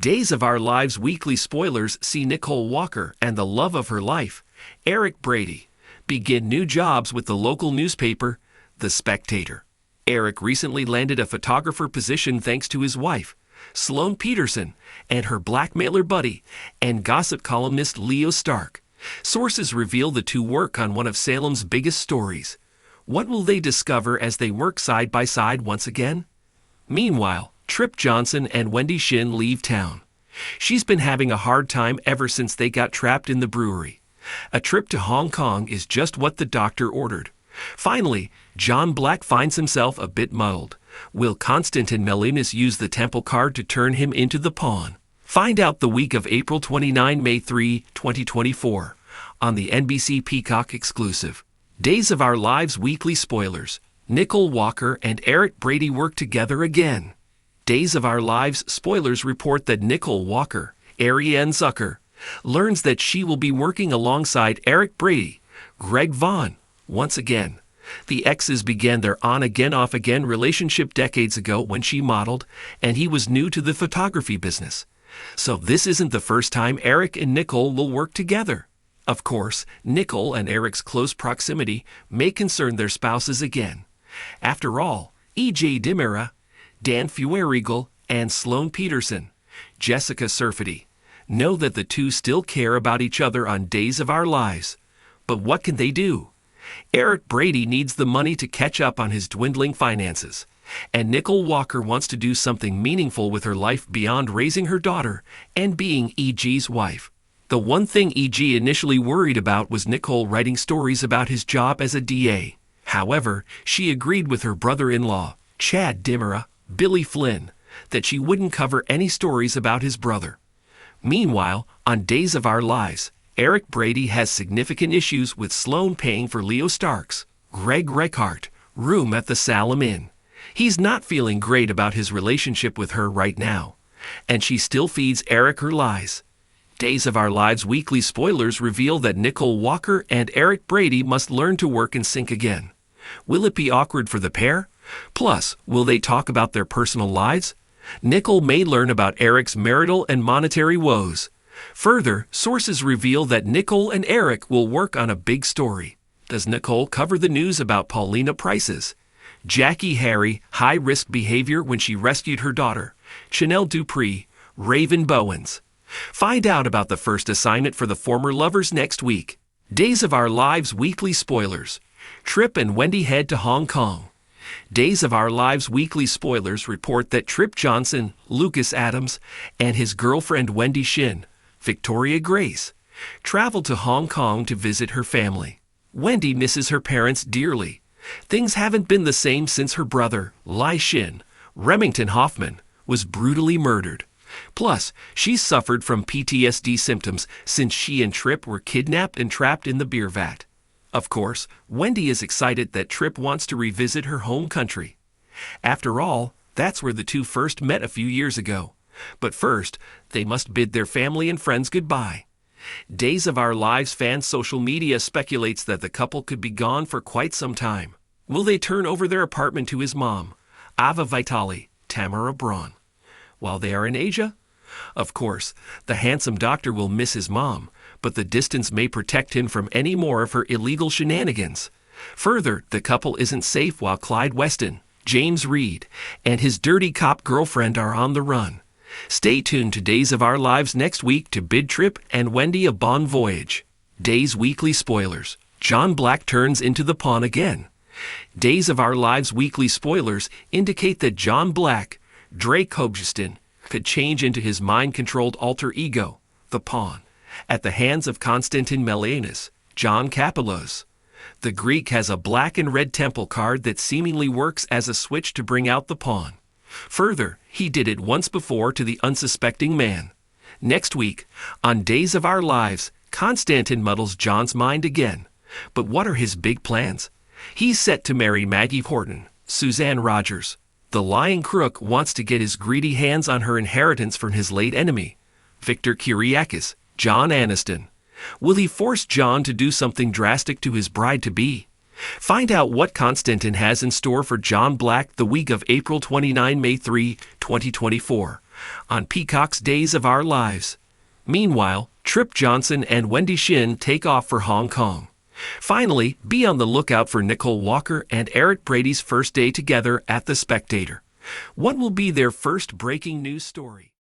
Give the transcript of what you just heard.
Days of Our Lives weekly spoilers see Nicole Walker and the love of her life, Eric Brady, begin new jobs with the local newspaper, The Spectator. Eric recently landed a photographer position thanks to his wife, Sloane Peterson, and her blackmailer buddy and gossip columnist Leo Stark. Sources reveal the two work on one of Salem's biggest stories. What will they discover as they work side by side once again? Meanwhile, Trip Johnson and Wendy Shin leave town. She's been having a hard time ever since they got trapped in the brewery. A trip to Hong Kong is just what the doctor ordered. Finally, John Black finds himself a bit muddled. Will Konstantin Melinas use the temple card to turn him into the pawn? Find out the week of April 29, May 3, 2024, on the NBC Peacock exclusive. Days of Our Lives weekly spoilers. Nicole Walker and Eric Brady work together again. Days of Our Lives spoilers report that Nicole Walker, Ariane Zucker, learns that she will be working alongside Eric Brady, Greg Vaughn, once again. The exes began their on-again, off-again relationship decades ago when she modeled, and he was new to the photography business. So this isn't the first time Eric and Nicole will work together. Of course, Nicole and Eric's close proximity may concern their spouses again. After all, E.J. Dimera, Dan Feuerriegel, and Sloane Peterson, Jessica Surfety, know that the two still care about each other on Days of Our Lives. But what can they do? Eric Brady needs the money to catch up on his dwindling finances, and Nicole Walker wants to do something meaningful with her life beyond raising her daughter and being E.G.'s wife. The one thing E.G. initially worried about was Nicole writing stories about his job as a DA. However, she agreed with her brother-in-law, Chad Dimera, Billy Flynn, that she wouldn't cover any stories about his brother. Meanwhile, on Days of Our Lives, Eric Brady has significant issues with Sloane paying for Leo Stark's, Greg Reichardt, room at the Salem Inn. He's not feeling great about his relationship with her right now, and she still feeds Eric her lies. Days of Our Lives weekly spoilers reveal that Nicole Walker and Eric Brady must learn to work in sync again. Will it be awkward for the pair? Plus, will they talk about their personal lives? Nicole may learn about Eric's marital and monetary woes. Further, sources reveal that Nicole and Eric will work on a big story. Does Nicole cover the news about Paulina Price's, Jackie Harry high-risk behavior when she rescued her daughter, Chanel Dupree, Raven Bowens? Find out about the first assignment for the former lovers next week. Days of Our Lives weekly spoilers. Trip and Wendy head to Hong Kong. Days of Our Lives weekly spoilers report that Trip Johnson, Lucas Adams, and his girlfriend Wendy Shin, Victoria Grace, traveled to Hong Kong to visit her family. Wendy misses her parents dearly. Things haven't been the same since her brother, Lai Shin, Remington Hoffman, was brutally murdered. Plus, she's suffered from PTSD symptoms since she and Trip were kidnapped and trapped in the beer vat. Of course, Wendy is excited that Trip wants to revisit her home country. After all, that's where the two first met a few years ago. But first, they must bid their family and friends goodbye. Days of Our Lives fan social media speculates that the couple could be gone for quite some time. Will they turn over their apartment to his mom, Ava Vitali, Tamara Braun, while they are in Asia? Of course, the handsome doctor will miss his mom, but the distance may protect him from any more of her illegal shenanigans. Further, the couple isn't safe while Clyde Weston, James Reed, and his dirty cop girlfriend are on the run. Stay tuned to Days of Our Lives next week to bid Trip and Wendy a bon voyage. Days weekly spoilers. John Black turns into the pawn again. Days of Our Lives weekly spoilers indicate that John Black, Drake Hogestyn, could change into his mind-controlled alter ego, the pawn, at the hands of Konstantin Melinas, John Kapelos. The Greek has a black and red temple card that seemingly works as a switch to bring out the pawn. Further, he did it once before to the unsuspecting man. Next week, on Days of Our Lives, Konstantin muddles John's mind again. But what are his big plans? He's set to marry Maggie Horton, Suzanne Rogers. The lying crook wants to get his greedy hands on her inheritance from his late enemy, Victor Kiriakis, John Aniston. Will he force John to do something drastic to his bride-to-be? Find out what Konstantin has in store for John Black the week of April 29, May 3, 2024, on Peacock's Days of Our Lives. Meanwhile, Trip Johnson and Wendy Shin take off for Hong Kong. Finally, be on the lookout for Nicole Walker and Eric Brady's first day together at The Spectator. What will be their first breaking news story?